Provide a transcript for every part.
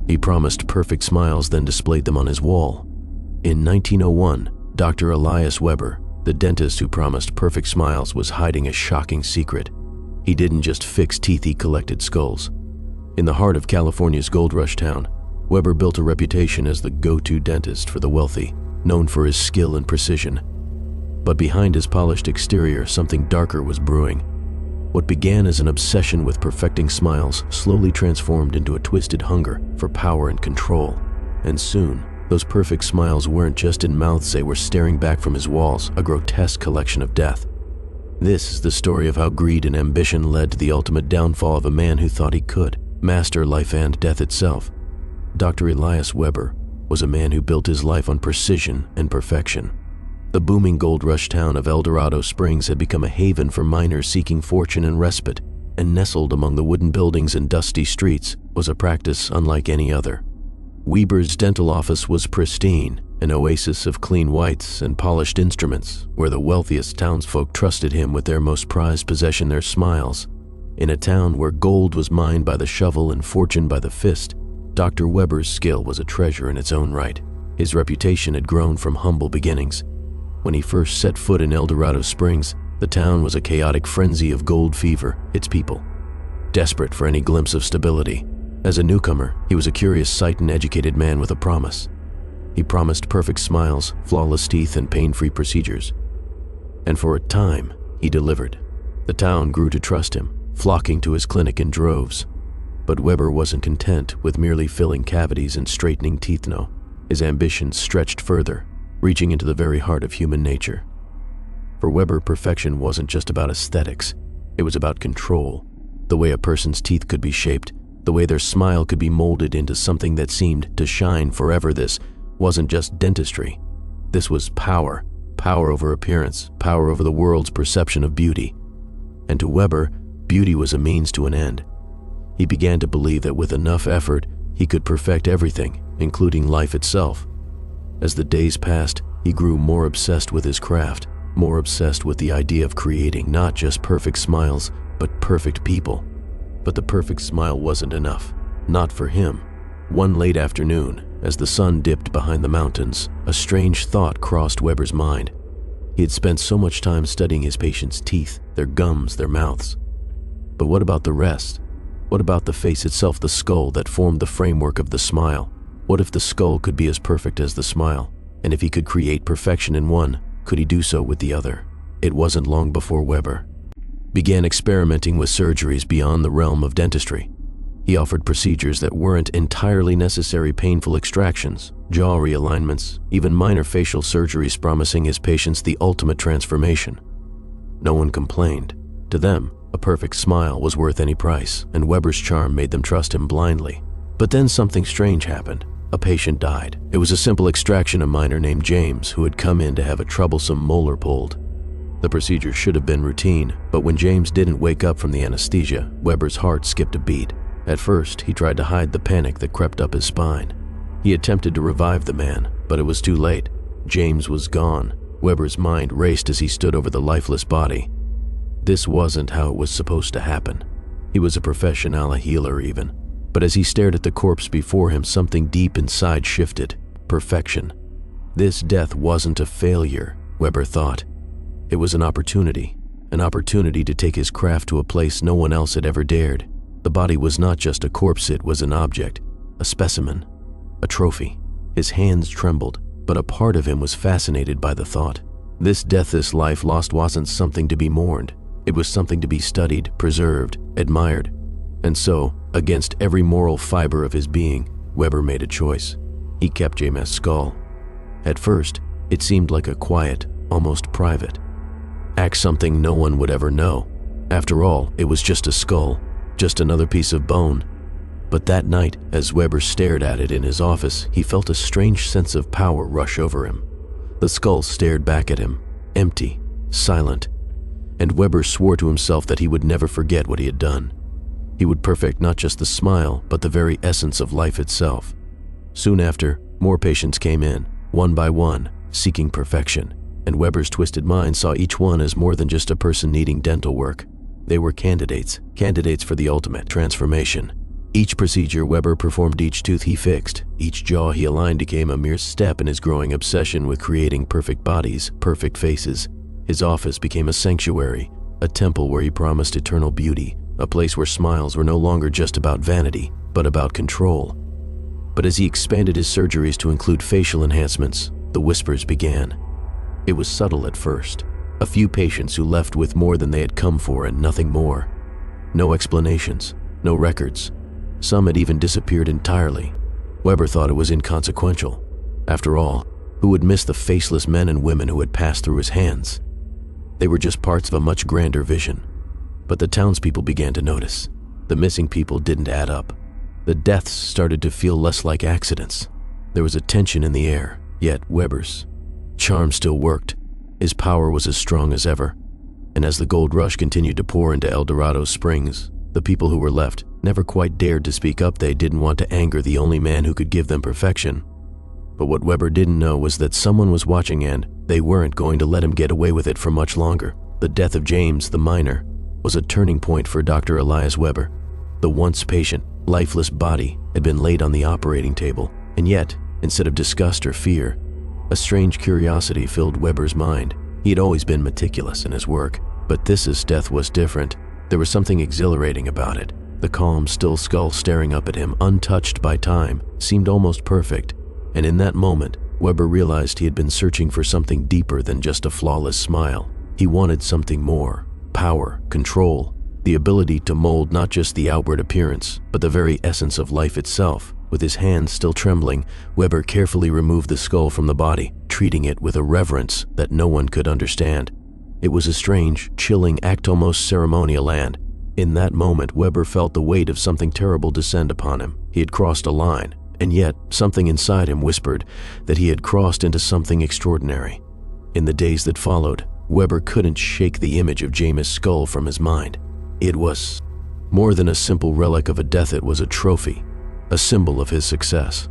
He promised perfect smiles, then displayed them on his wall. In 1901, Dr. Elias Weber, the dentist who promised perfect smiles, was hiding a shocking secret. He didn't just fix teeth, he collected skulls. In the heart of California's gold rush town, Weber built a reputation as the go-to dentist for the wealthy, known for his skill and precision. But behind his polished exterior, something darker was brewing. What began as an obsession with perfecting smiles slowly transformed into a twisted hunger for power and control. And soon, those perfect smiles weren't just in mouths, they were staring back from his walls, a grotesque collection of death. This is the story of how greed and ambition led to the ultimate downfall of a man who thought he could master life and death itself. Dr. Elias Weber was a man who built his life on precision and perfection. The booming gold rush town of El Dorado Springs had become a haven for miners seeking fortune and respite, and nestled among the wooden buildings and dusty streets was a practice unlike any other. Weber's dental office was pristine, an oasis of clean whites and polished instruments, where the wealthiest townsfolk trusted him with their most prized possession, their smiles. In a town where gold was mined by the shovel and fortune by the fist, Dr. Weber's skill was a treasure in its own right. His reputation had grown from humble beginnings. When he first set foot in El Dorado Springs, the town was a chaotic frenzy of gold fever, its people desperate for any glimpse of stability. As a newcomer, he was a curious sight and educated man with a promise. He promised perfect smiles, flawless teeth, and pain-free procedures. And for a time, he delivered. The town grew to trust him, flocking to his clinic in droves. But Weber wasn't content with merely filling cavities and straightening teeth, no. His ambitions stretched further, reaching into the very heart of human nature. For Weber, perfection wasn't just about aesthetics. It was about control. The way a person's teeth could be shaped, the way their smile could be molded into something that seemed to shine forever. This wasn't just dentistry. This was power. Power over appearance, power over the world's perception of beauty. And to Weber, beauty was a means to an end. He began to believe that with enough effort, he could perfect everything, including life itself. As the days passed, he grew more obsessed with his craft, more obsessed with the idea of creating not just perfect smiles, but perfect people. But the perfect smile wasn't enough. Not for him. One late afternoon, as the sun dipped behind the mountains, a strange thought crossed Weber's mind. He had spent so much time studying his patients' teeth, their gums, their mouths. But what about the rest? What about the face itself, the skull that formed the framework of the smile? What if the skull could be as perfect as the smile? And if he could create perfection in one, could he do so with the other? It wasn't long before Weber began experimenting with surgeries beyond the realm of dentistry. He offered procedures that weren't entirely necessary, painful extractions, jaw realignments, even minor facial surgeries, promising his patients the ultimate transformation. No one complained. To them, a perfect smile was worth any price, and Weber's charm made them trust him blindly. But then something strange happened. A patient died. It was a simple extraction, a miner named James, who had come in to have a troublesome molar pulled. The procedure should have been routine, but when James didn't wake up from the anesthesia, Weber's heart skipped a beat. At first, he tried to hide the panic that crept up his spine. He attempted to revive the man, but it was too late. James was gone. Weber's mind raced as he stood over the lifeless body. This wasn't how it was supposed to happen. He was a professional, a healer even. But as he stared at the corpse before him, something deep inside shifted. Perfection. This death wasn't a failure, Weber thought. It was an opportunity to take his craft to a place no one else had ever dared. The body was not just a corpse, it was an object, a specimen, a trophy. His hands trembled, but a part of him was fascinated by the thought. This death, this life lost, wasn't something to be mourned. It was something to be studied, preserved, admired. And so, against every moral fiber of his being, Weber made a choice. He kept James' skull. At first, it seemed like a quiet, almost private act, something no one would ever know. After all, it was just a skull, just another piece of bone. But that night, as Weber stared at it in his office, he felt a strange sense of power rush over him. The skull stared back at him, empty, silent. And Weber swore to himself that he would never forget what he had done. He would perfect not just the smile, but the very essence of life itself. Soon after, more patients came in, one by one, seeking perfection. And Weber's twisted mind saw each one as more than just a person needing dental work. They were candidates for the ultimate transformation. Each procedure Weber performed, each tooth he fixed, each jaw he aligned became a mere step in his growing obsession with creating perfect bodies, perfect faces. His office became a sanctuary, a temple where he promised eternal beauty, a place where smiles were no longer just about vanity, but about control. But as he expanded his surgeries to include facial enhancements, the whispers began. It was subtle at first. A few patients who left with more than they had come for and nothing more. No explanations, no records. Some had even disappeared entirely. Weber thought it was inconsequential. After all, who would miss the faceless men and women who had passed through his hands? They were just parts of a much grander vision. But the townspeople began to notice. The missing people didn't add up. The deaths started to feel less like accidents. There was a tension in the air, yet Weber's charm still worked. His power was as strong as ever. And as the gold rush continued to pour into El Dorado Springs, the people who were left never quite dared to speak up. They didn't want to anger the only man who could give them perfection. But what Weber didn't know was that someone was watching, and they weren't going to let him get away with it for much longer. The death of James, the miner, was a turning point for Dr. Elias Weber. The once patient, lifeless body had been laid on the operating table, and yet, instead of disgust or fear, a strange curiosity filled Weber's mind. He had always been meticulous in his work, but this death was different. There was something exhilarating about it. The calm, still skull staring up at him, untouched by time, seemed almost perfect. And in that moment, Weber realized he had been searching for something deeper than just a flawless smile. He wanted something more. Power, control, the ability to mold not just the outward appearance, but the very essence of life itself. With his hands still trembling, Weber carefully removed the skull from the body, treating it with a reverence that no one could understand. It was a strange, chilling act, almost ceremonial, and in that moment Weber felt the weight of something terrible descend upon him. He had crossed a line, and yet something inside him whispered that he had crossed into something extraordinary. In the days that followed, Weber couldn't shake the image of James' skull from his mind. It was more than a simple relic of a death. It was a trophy, a symbol of his success.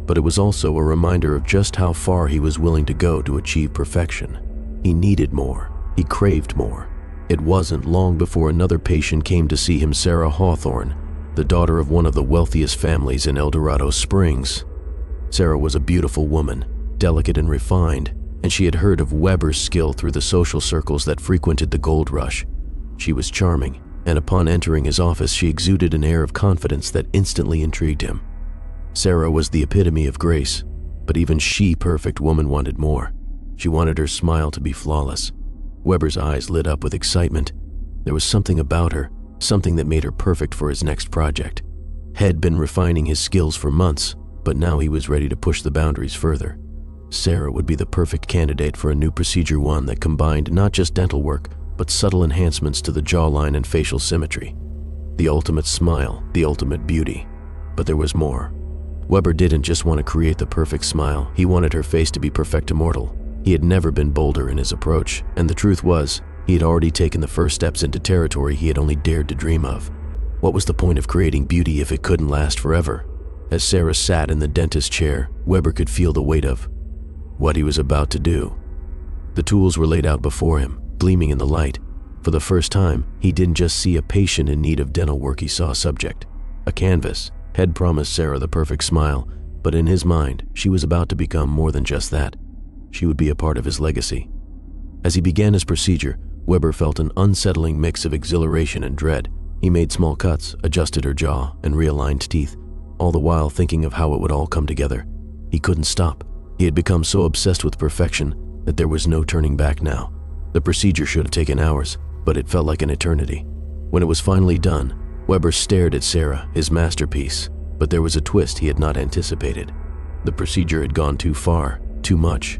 But it was also a reminder of just how far he was willing to go to achieve perfection. He needed more. He craved more. It wasn't long before another patient came to see him, Sarah Hawthorne, the daughter of one of the wealthiest families in El Dorado Springs. Sarah was a beautiful woman, delicate and refined, and she had heard of Weber's skill through the social circles that frequented the gold rush. She was charming, and upon entering his office she exuded an air of confidence that instantly intrigued him. Sarah was the epitome of grace, but even she, perfect woman, wanted more. She wanted her smile to be flawless. Weber's eyes lit up with excitement. There was something about her, something that made her perfect for his next project. Had been refining his skills for months, but now he was ready to push the boundaries further. Sarah would be the perfect candidate for a new procedure, one that combined not just dental work, but subtle enhancements to the jawline and facial symmetry. The ultimate smile, the ultimate beauty. But there was more. Weber didn't just want to create the perfect smile, he wanted her face to be perfect, immortal. He had never been bolder in his approach, and the truth was, he had already taken the first steps into territory he had only dared to dream of. What was the point of creating beauty if it couldn't last forever? As Sarah sat in the dentist's chair, Weber could feel the weight of what he was about to do. The tools were laid out before him, gleaming in the light. For the first time, he didn't just see a patient in need of dental work, he saw a subject. A canvas had promised Sarah the perfect smile, but in his mind, she was about to become more than just that. She would be a part of his legacy. As he began his procedure, Weber felt an unsettling mix of exhilaration and dread. He made small cuts, adjusted her jaw, and realigned teeth, all the while thinking of how it would all come together. He couldn't stop. He had become so obsessed with perfection that there was no turning back now. The procedure should have taken hours, but it felt like an eternity. When it was finally done, Weber stared at Sarah, his masterpiece, but there was a twist he had not anticipated. The procedure had gone too far, too much.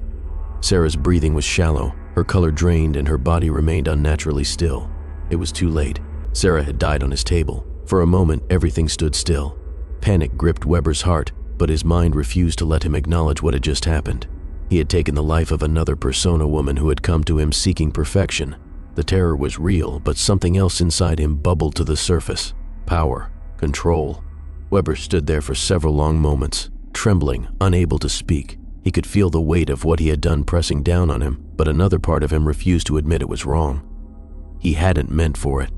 Sarah's breathing was shallow, her color drained, and her body remained unnaturally still. It was too late. Sarah had died on his table. For a moment, everything stood still. Panic gripped Weber's heart, but his mind refused to let him acknowledge what had just happened. He had taken the life of another persona woman who had come to him seeking perfection. The terror was real, but something else inside him bubbled to the surface. Power, control. Weber stood there for several long moments, trembling, unable to speak. He could feel the weight of what he had done pressing down on him, but another part of him refused to admit it was wrong. He hadn't meant for it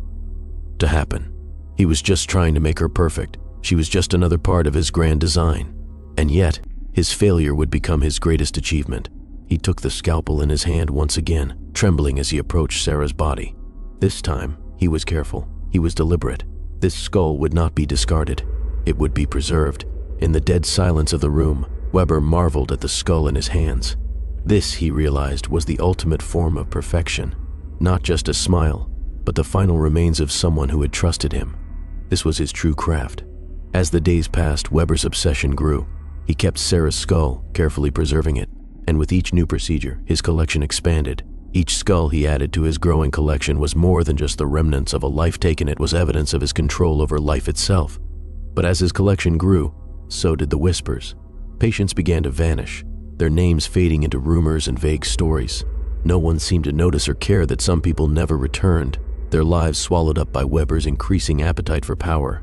to happen. He was just trying to make her perfect, She was just another part of his grand design. And yet, his failure would become his greatest achievement. He took the scalpel in his hand once again, trembling as he approached Sarah's body. This time, he was careful. He was deliberate. This skull would not be discarded. It would be preserved. In the dead silence of the room, Weber marveled at the skull in his hands. This, he realized, was the ultimate form of perfection. Not just a smile, but the final remains of someone who had trusted him. This was his true craft. As the days passed, Weber's obsession grew. He kept Sarah's skull, carefully preserving it, and with each new procedure, his collection expanded. Each skull he added to his growing collection was more than just the remnants of a life taken. It was evidence of his control over life itself. But as his collection grew, so did the whispers. Patients began to vanish, their names fading into rumors and vague stories. No one seemed to notice or care that some people never returned, their lives swallowed up by Weber's increasing appetite for power.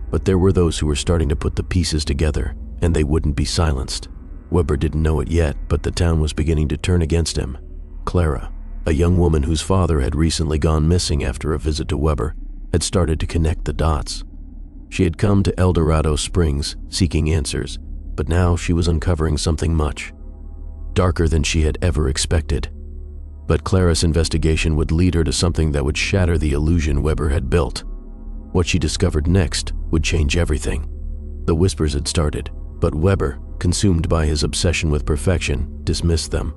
But there were those who were starting to put the pieces together, and they wouldn't be silenced. Weber didn't know it yet, but the town was beginning to turn against him. Clara, a young woman whose father had recently gone missing after a visit to Weber, had started to connect the dots. She had come to El Dorado Springs seeking answers, but now she was uncovering something much darker than she had ever expected. But Clara's investigation would lead her to something that would shatter the illusion Weber had built. What she discovered next would change everything. The whispers had started, but Weber, consumed by his obsession with perfection, dismissed them.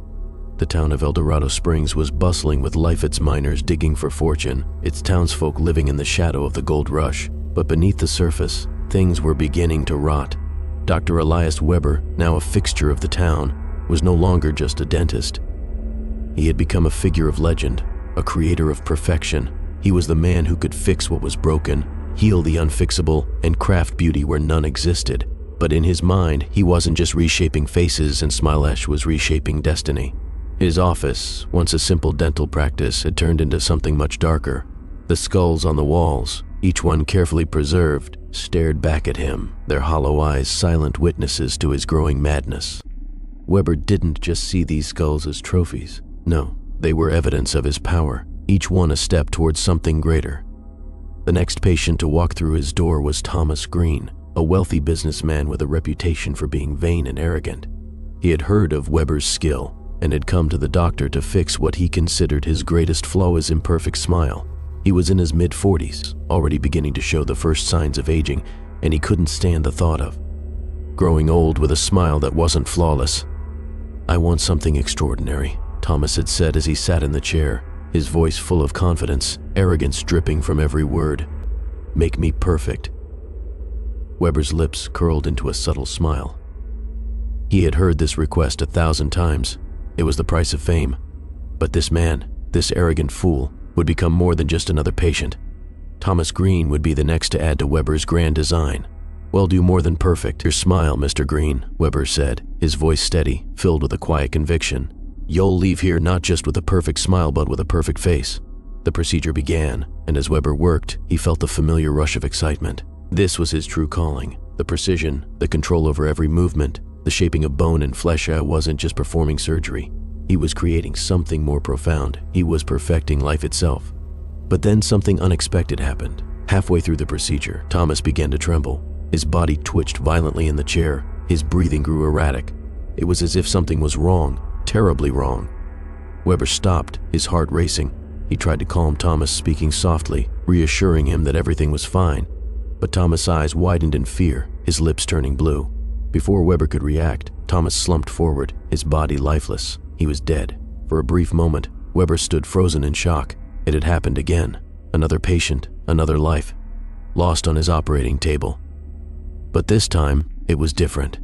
The town of El Dorado Springs was bustling with life, its miners digging for fortune, its townsfolk living in the shadow of the gold rush. But beneath the surface, things were beginning to rot. Dr. Elias Weber, now a fixture of the town, was no longer just a dentist. He had become a figure of legend, a creator of perfection. He was the man who could fix what was broken, heal the unfixable, and craft beauty where none existed. But in his mind, he wasn't just reshaping faces, and Smilesh was reshaping destiny. His office, once a simple dental practice, had turned into something much darker. The skulls on the walls, each one carefully preserved, stared back at him, their hollow eyes silent witnesses to his growing madness. Weber didn't just see these skulls as trophies. No, they were evidence of his power, each one a step towards something greater. The next patient to walk through his door was Thomas Green, a wealthy businessman with a reputation for being vain and arrogant. He had heard of Weber's skill and had come to the doctor to fix what he considered his greatest flaw, his imperfect smile. He was in his mid-40s, already beginning to show the first signs of aging, and he couldn't stand the thought of growing old with a smile that wasn't flawless. "I want something extraordinary," Thomas had said as he sat in the chair, his voice full of confidence, arrogance dripping from every word. "Make me perfect." Weber's lips curled into a subtle smile. He had heard this request 1,000 times. It was the price of fame. But this man, this arrogant fool, would become more than just another patient. Thomas Green would be the next to add to Weber's grand design. "Well, do more than perfect. Your smile, Mr. Green," Weber said, his voice steady, filled with a quiet conviction. "You'll leave here not just with a perfect smile, but with a perfect face." The procedure began, and as Weber worked, he felt the familiar rush of excitement. This was his true calling. The precision, the control over every movement, the shaping of bone and flesh. Wasn't just performing surgery. He was creating something more profound. He was perfecting life itself. But then something unexpected happened. Halfway through the procedure, Thomas began to tremble. His body twitched violently in the chair. His breathing grew erratic. It was as if something was wrong, terribly wrong. Weber stopped, his heart racing. He tried to calm Thomas, speaking softly, reassuring him that everything was fine. But Thomas' eyes widened in fear, his lips turning blue. Before Weber could react, Thomas slumped forward, his body lifeless. He was dead. For a brief moment, Weber stood frozen in shock. It had happened again. Another patient, another life, lost on his operating table. But this time, it was different.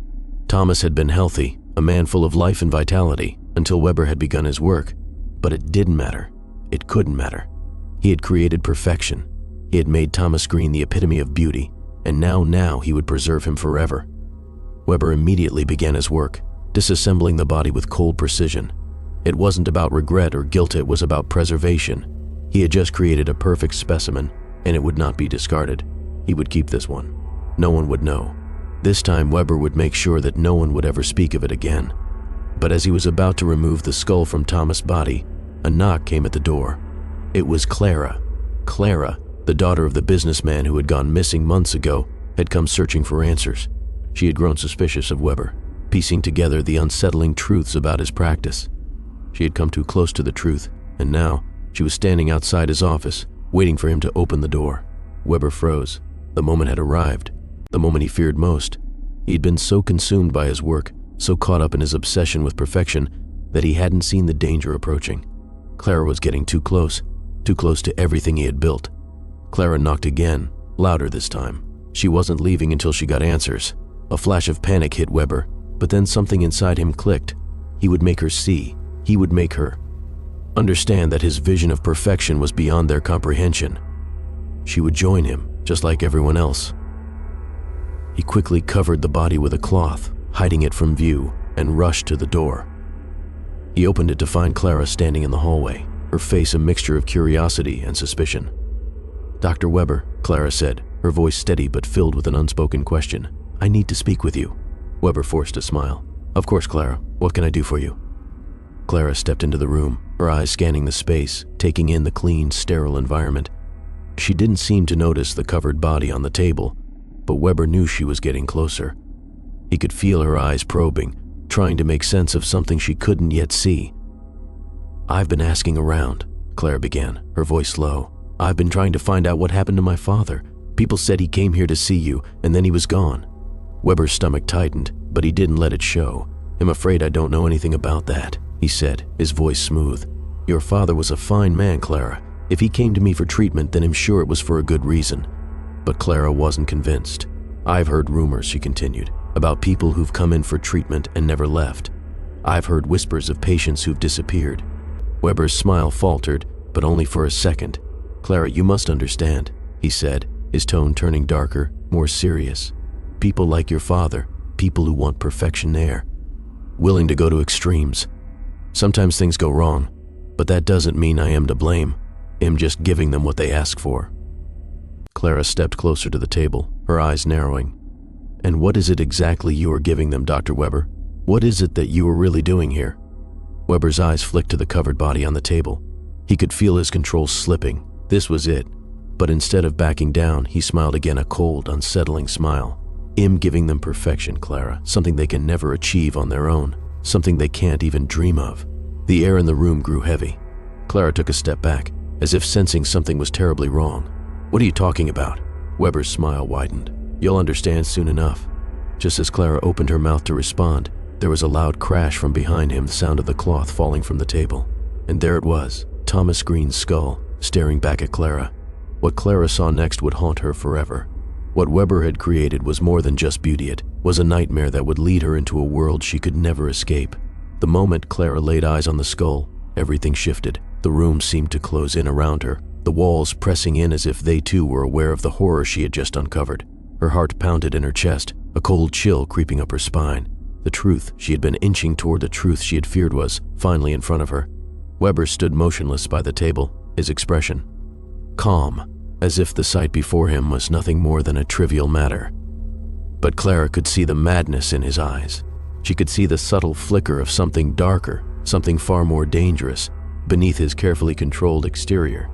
Thomas had been healthy, a man full of life and vitality, until Weber had begun his work. But it didn't matter. It couldn't matter. He had created perfection. He had made Thomas Green the epitome of beauty, and now he would preserve him forever. Weber immediately began his work, disassembling the body with cold precision. It wasn't about regret or guilt, it was about preservation. He had just created a perfect specimen, and it would not be discarded. He would keep this one. No one would know. This time, Weber would make sure that no one would ever speak of it again. But as he was about to remove the skull from Thomas' body, a knock came at the door. It was Clara. Clara, the daughter of the businessman who had gone missing months ago, had come searching for answers. She had grown suspicious of Weber, piecing together the unsettling truths about his practice. She had come too close to the truth, and now she was standing outside his office, waiting for him to open the door. Weber froze. The moment had arrived, the moment he feared most. He'd been so consumed by his work, so caught up in his obsession with perfection, that he hadn't seen the danger approaching. Clara was getting too close to everything he had built. Clara knocked again, louder this time. She wasn't leaving until she got answers. A flash of panic hit Weber, but then something inside him clicked. He would make her see. He would make her understand that his vision of perfection was beyond their comprehension. She would join him, just like everyone else. He quickly covered the body with a cloth, hiding it from view, and rushed to the door. He opened it to find Clara standing in the hallway, her face a mixture of curiosity and suspicion. "Dr. Weber," Clara said, her voice steady but filled with an unspoken question. "I need to speak with you." Weber forced a smile. "Of course, Clara. What can I do for you?" Clara stepped into the room, her eyes scanning the space, taking in the clean, sterile environment. She didn't seem to notice the covered body on the table, but Weber knew she was getting closer. He could feel her eyes probing, trying to make sense of something she couldn't yet see. "I've been asking around," Clara began, her voice low. "I've been trying to find out what happened to my father. People said he came here to see you, and then he was gone." Weber's stomach tightened, but he didn't let it show. "I'm afraid I don't know anything about that," he said, his voice smooth. "Your father was a fine man, Clara. If he came to me for treatment, then I'm sure it was for a good reason." But Clara wasn't convinced. "I've heard rumors," she continued, "about people who've come in for treatment and never left. I've heard whispers of patients who've disappeared." Weber's smile faltered, but only for a second. "Clara, you must understand," he said, his tone turning darker, more serious. "People like your father, people who want perfection there, willing to go to extremes. Sometimes things go wrong, but that doesn't mean I am to blame. I'm just giving them what they ask for." Clara stepped closer to the table, her eyes narrowing. "And what is it exactly you are giving them, Dr. Weber? What is it that you are really doing here?" Weber's eyes flicked to the covered body on the table. He could feel his control slipping. This was it. But instead of backing down, he smiled again, a cold, unsettling smile. "I'm giving them perfection, Clara, something they can never achieve on their own, something they can't even dream of." The air in the room grew heavy. Clara took a step back, as if sensing something was terribly wrong. "What are you talking about?" Weber's smile widened. "You'll understand soon enough." Just as Clara opened her mouth to respond, there was a loud crash from behind him, the sound of the cloth falling from the table. And there it was, Thomas Green's skull, staring back at Clara. What Clara saw next would haunt her forever. What Weber had created was more than just beauty. It was a nightmare that would lead her into a world she could never escape. The moment Clara laid eyes on the skull, everything shifted. The room seemed to close in around her, the walls pressing in as if they too were aware of the horror she had just uncovered. Her heart pounded in her chest, a cold chill creeping up her spine. The truth, she had been inching toward the truth she had feared, was finally in front of her. Weber stood motionless by the table, his expression calm, as if the sight before him was nothing more than a trivial matter. But Clara could see the madness in his eyes. She could see the subtle flicker of something darker, something far more dangerous, beneath his carefully controlled exterior.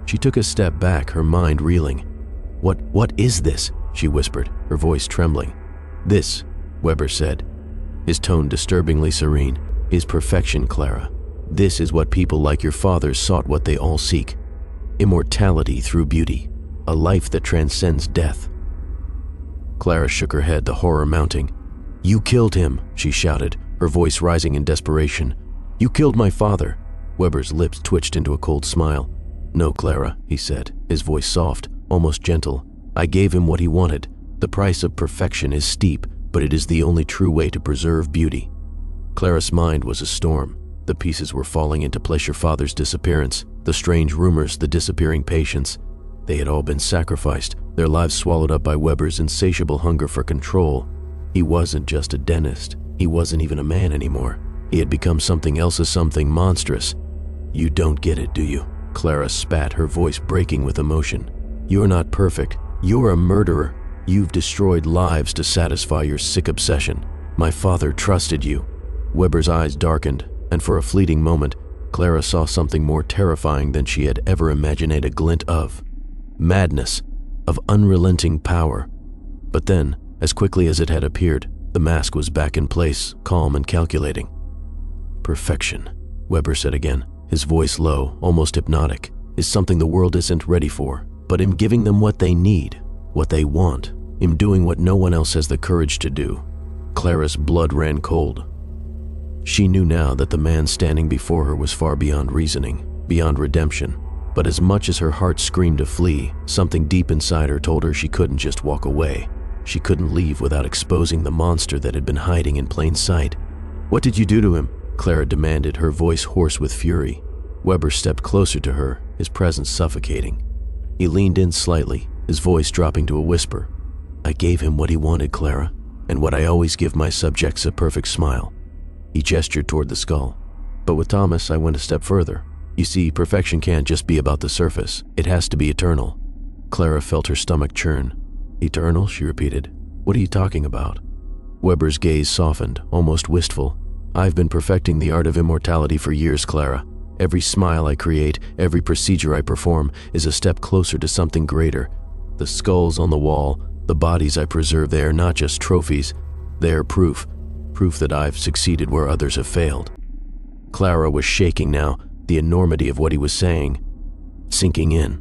She took a step back, her mind reeling. What is this?" she whispered, her voice trembling. "This," Weber said, his tone disturbingly serene, "is perfection, Clara. This is what people like your father sought, what they all seek. Immortality through beauty, a life that transcends death." Clara shook her head, the horror mounting. "You killed him," she shouted, her voice rising in desperation. "You killed my father." Weber's lips twitched into a cold smile. "No, Clara," he said, his voice soft, almost gentle. "I gave him what he wanted. The price of perfection is steep, but it is the only true way to preserve beauty." Clara's mind was a storm. The pieces were falling into place. Your father's disappearance, the strange rumors, the disappearing patients. They had all been sacrificed, their lives swallowed up by Weber's insatiable hunger for control. He wasn't just a dentist. He wasn't even a man anymore. He had become something else, something monstrous. "You don't get it, do you?" Clara spat, her voice breaking with emotion. "You're not perfect. You're a murderer. You've destroyed lives to satisfy your sick obsession. My father trusted you." Weber's eyes darkened, and for a fleeting moment, Clara saw something more terrifying than she had ever imagined a glint of. Madness, of unrelenting power. But then, as quickly as it had appeared, the mask was back in place, calm and calculating. "Perfection," Weber said again, his voice low, almost hypnotic, "is something the world isn't ready for, but him giving them what they need, what they want, him doing what no one else has the courage to do." Clara's blood ran cold. She knew now that the man standing before her was far beyond reasoning, beyond redemption, but as much as her heart screamed to flee, something deep inside her told her she couldn't just walk away. She couldn't leave without exposing the monster that had been hiding in plain sight. "What did you do to him?" Clara demanded, her voice hoarse with fury. Weber stepped closer to her, his presence suffocating. He leaned in slightly, his voice dropping to a whisper. "I gave him what he wanted, Clara, and what I always give my subjects, a perfect smile." He gestured toward the skull. "But with Thomas, I went a step further. You see, perfection can't just be about the surface. It has to be eternal." Clara felt her stomach churn. "Eternal?" she repeated. "What are you talking about?" Weber's gaze softened, almost wistful. "I've been perfecting the art of immortality for years, Clara. Every smile I create, every procedure I perform is a step closer to something greater. The skulls on the wall, the bodies I preserve, they are not just trophies. They are proof that I've succeeded where others have failed." Clara was shaking now, the enormity of what he was saying sinking in.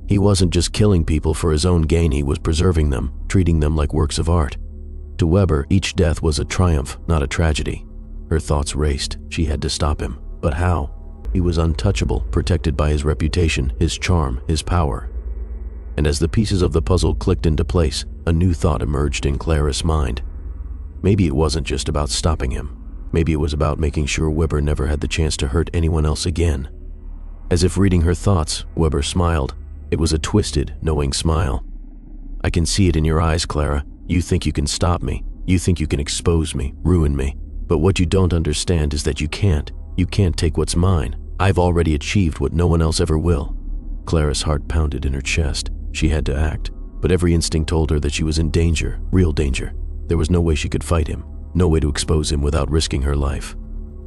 He wasn't just killing people for his own gain, he was preserving them, treating them like works of art. To Weber, each death was a triumph, not a tragedy. Her thoughts raced. She had to stop him. But how? He was untouchable, protected by his reputation, his charm, his power. And as the pieces of the puzzle clicked into place, a new thought emerged in Clara's mind. Maybe it wasn't just about stopping him. Maybe it was about making sure Weber never had the chance to hurt anyone else again. As if reading her thoughts, Weber smiled. It was a twisted, knowing smile. "I can see it in your eyes, Clara. You think you can stop me. You think you can expose me, ruin me. But what you don't understand is that you can't. You can't take what's mine. I've already achieved what no one else ever will." Clara's heart pounded in her chest. She had to act, but every instinct told her that she was in danger, real danger. There was no way she could fight him, no way to expose him without risking her life.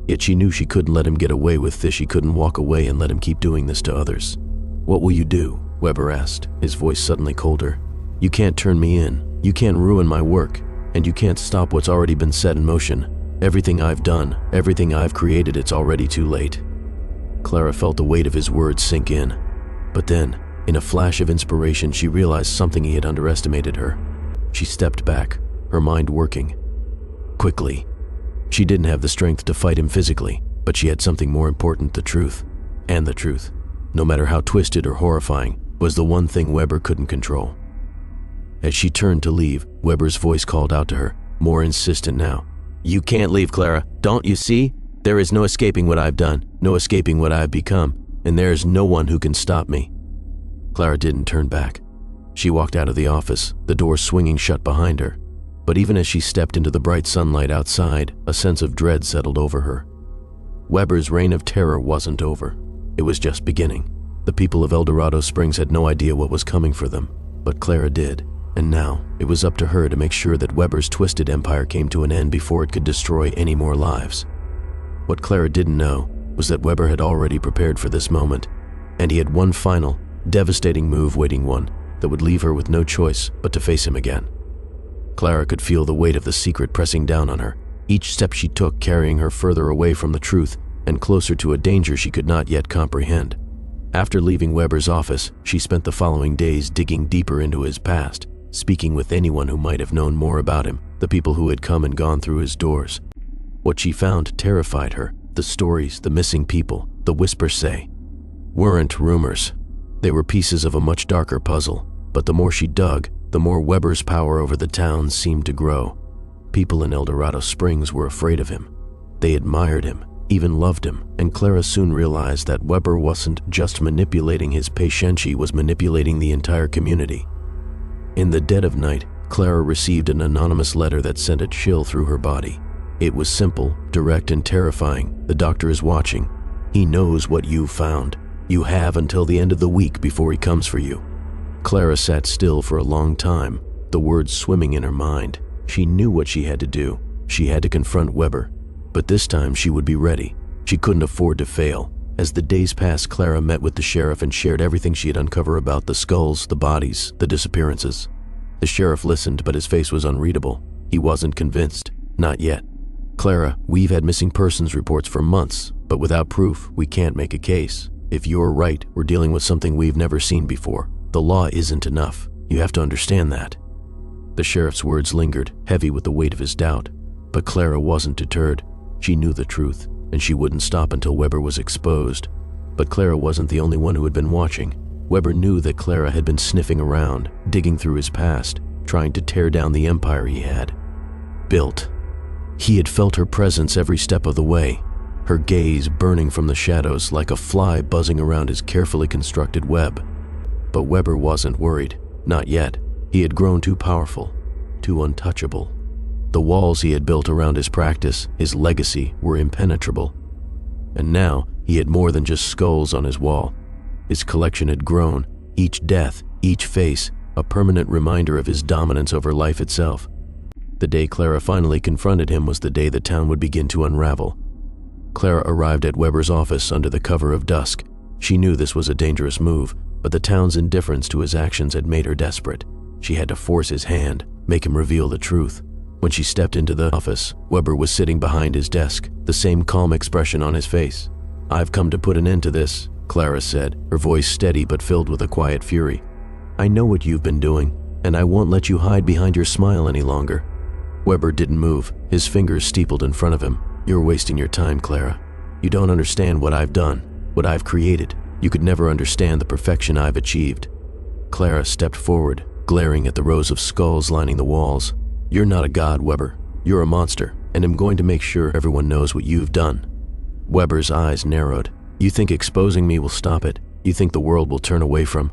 Yet she knew she couldn't let him get away with this. She couldn't walk away and let him keep doing this to others. "What will you do?" Weber asked, his voice suddenly colder. "You can't turn me in. You can't ruin my work. And you can't stop what's already been set in motion. Everything I've done, everything I've created, it's already too late." Clara felt the weight of his words sink in. But then, in a flash of inspiration, she realized something he had underestimated her. She stepped back, her mind working quickly. She didn't have the strength to fight him physically, but she had something more important, the truth. And the truth, no matter how twisted or horrifying, was the one thing Weber couldn't control. As she turned to leave, Weber's voice called out to her, more insistent now. "You can't leave, Clara. Don't you see? There is no escaping what I've done, no escaping what I've become, and there is no one who can stop me." Clara didn't turn back. She walked out of the office, the door swinging shut behind her. But even as she stepped into the bright sunlight outside, a sense of dread settled over her. Weber's reign of terror wasn't over. It was just beginning. The people of El Dorado Springs had no idea what was coming for them, but Clara did. And now, it was up to her to make sure that Weber's twisted empire came to an end before it could destroy any more lives. What Clara didn't know was that Weber had already prepared for this moment, and he had one final, devastating move waiting one that would leave her with no choice but to face him again. Clara could feel the weight of the secret pressing down on her, each step she took carrying her further away from the truth and closer to a danger she could not yet comprehend. After leaving Weber's office, she spent the following days digging deeper into his past, speaking with anyone who might have known more about him, the people who had come and gone through his doors. What she found terrified her. The stories, the missing people, the whispers say, weren't rumors. They were pieces of a much darker puzzle, but the more she dug, the more Weber's power over the town seemed to grow. People in El Dorado Springs were afraid of him. They admired him, even loved him, and Clara soon realized that Weber wasn't just manipulating his patient, he was manipulating the entire community. In the dead of night, Clara received an anonymous letter that sent a chill through her body. It was simple, direct, and terrifying. "The doctor is watching. He knows what you've found. You have until the end of the week before he comes for you." Clara sat still for a long time, the words swimming in her mind. She knew what she had to do. She had to confront Weber. But this time she would be ready. She couldn't afford to fail. As the days passed, Clara met with the sheriff and shared everything she had uncovered about the skulls, the bodies, the disappearances. The sheriff listened, but his face was unreadable. He wasn't convinced. Not yet. Clara, we've had missing persons reports for months, but without proof, we can't make a case. If you're right, we're dealing with something we've never seen before. The law isn't enough. You have to understand that. The sheriff's words lingered, heavy with the weight of his doubt. But Clara wasn't deterred. She knew the truth, and she wouldn't stop until Weber was exposed. But Clara wasn't the only one who had been watching. Weber knew that Clara had been sniffing around, digging through his past, trying to tear down the empire he had built. He had felt her presence every step of the way, her gaze burning from the shadows like a fly buzzing around his carefully constructed web. But Weber wasn't worried. Not yet. He had grown too powerful, too untouchable. The walls he had built around his practice, his legacy, were impenetrable. And now he had more than just skulls on his wall. His collection had grown, each death, each face, a permanent reminder of his dominance over life itself. The day Clara finally confronted him was the day the town would begin to unravel. Clara arrived at Weber's office under the cover of dusk. She knew this was a dangerous move, but the town's indifference to his actions had made her desperate. She had to force his hand, make him reveal the truth. When she stepped into the office, Weber was sitting behind his desk, the same calm expression on his face. "I've come to put an end to this," Clara said, her voice steady but filled with a quiet fury. "I know what you've been doing, and I won't let you hide behind your smile any longer." Weber didn't move, his fingers steepled in front of him. "You're wasting your time, Clara. You don't understand what I've done, what I've created. You could never understand the perfection I've achieved." Clara stepped forward, glaring at the rows of skulls lining the walls. "You're not a god, Weber. You're a monster, and I'm going to make sure everyone knows what you've done." Weber's eyes narrowed. "You think exposing me will stop it? You think the world will turn away from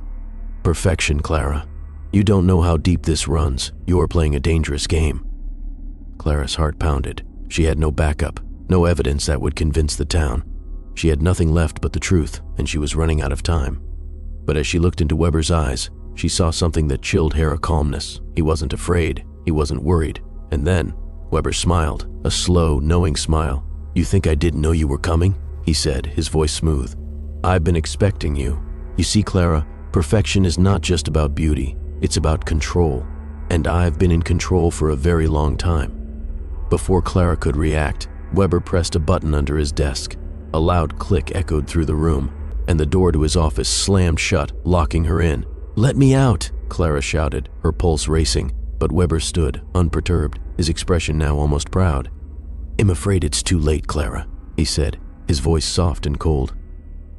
perfection, Clara? You don't know how deep this runs. You're playing a dangerous game." Clara's heart pounded. She had no backup, no evidence that would convince the town. She had nothing left but the truth, and she was running out of time. But as she looked into Weber's eyes, she saw something that chilled her a calmness. He wasn't afraid. He wasn't worried. And then, Weber smiled, a slow, knowing smile. "You think I didn't know you were coming?" he said, his voice smooth. "I've been expecting you. You see, Clara, perfection is not just about beauty. It's about control. And I've been in control for a very long time." Before Clara could react, Weber pressed a button under his desk. A loud click echoed through the room, and the door to his office slammed shut, locking her in. "Let me out!" Clara shouted, her pulse racing. But Weber stood, unperturbed, his expression now almost proud. "I'm afraid it's too late, Clara," he said, his voice soft and cold.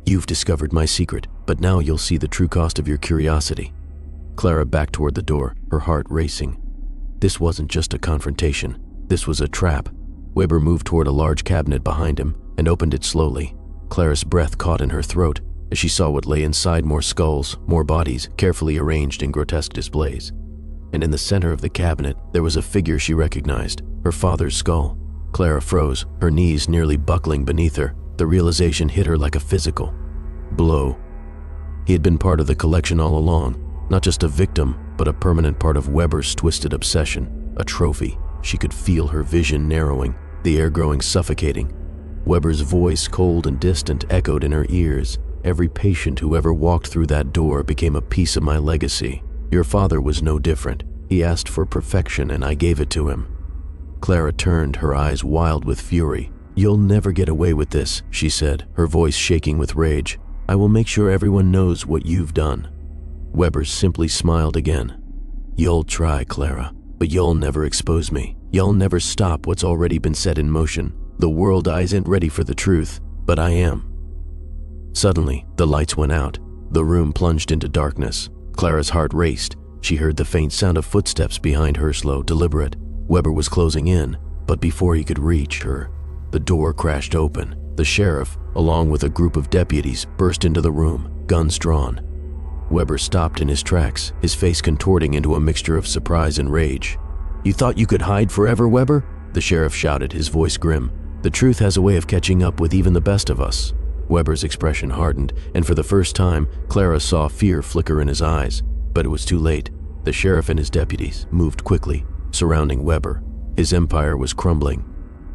"You've discovered my secret, but now you'll see the true cost of your curiosity." Clara backed toward the door, her heart racing. This wasn't just a confrontation. This was a trap. Weber moved toward a large cabinet behind him and opened it slowly. Clara's breath caught in her throat as she saw what lay inside: more skulls, more bodies, carefully arranged in grotesque displays. And in the center of the cabinet, there was a figure she recognized, her father's skull. Clara froze, her knees nearly buckling beneath her. The realization hit her like a physical blow. He had been part of the collection all along, not just a victim, but a permanent part of Weber's twisted obsession, a trophy. She could feel her vision narrowing, the air growing suffocating. Weber's voice, cold and distant, echoed in her ears. "Every patient who ever walked through that door became a piece of my legacy. Your father was no different. He asked for perfection and I gave it to him." Clara turned, her eyes wild with fury. "You'll never get away with this," she said, her voice shaking with rage. "I will make sure everyone knows what you've done." Weber simply smiled again. "You'll try, Clara, but you'll never expose me. You'll never stop what's already been set in motion. The world isn't ready for the truth, but I am." Suddenly, the lights went out. The room plunged into darkness. Clara's heart raced. She heard the faint sound of footsteps behind her, slow, deliberate. Weber was closing in, but before he could reach her, the door crashed open. The sheriff, along with a group of deputies, burst into the room, guns drawn. Weber stopped in his tracks, his face contorting into a mixture of surprise and rage. "You thought you could hide forever, Weber?" the sheriff shouted, his voice grim. "The truth has a way of catching up with even the best of us." Weber's expression hardened, and for the first time, Clara saw fear flicker in his eyes. But it was too late. The sheriff and his deputies moved quickly, surrounding Weber. His empire was crumbling.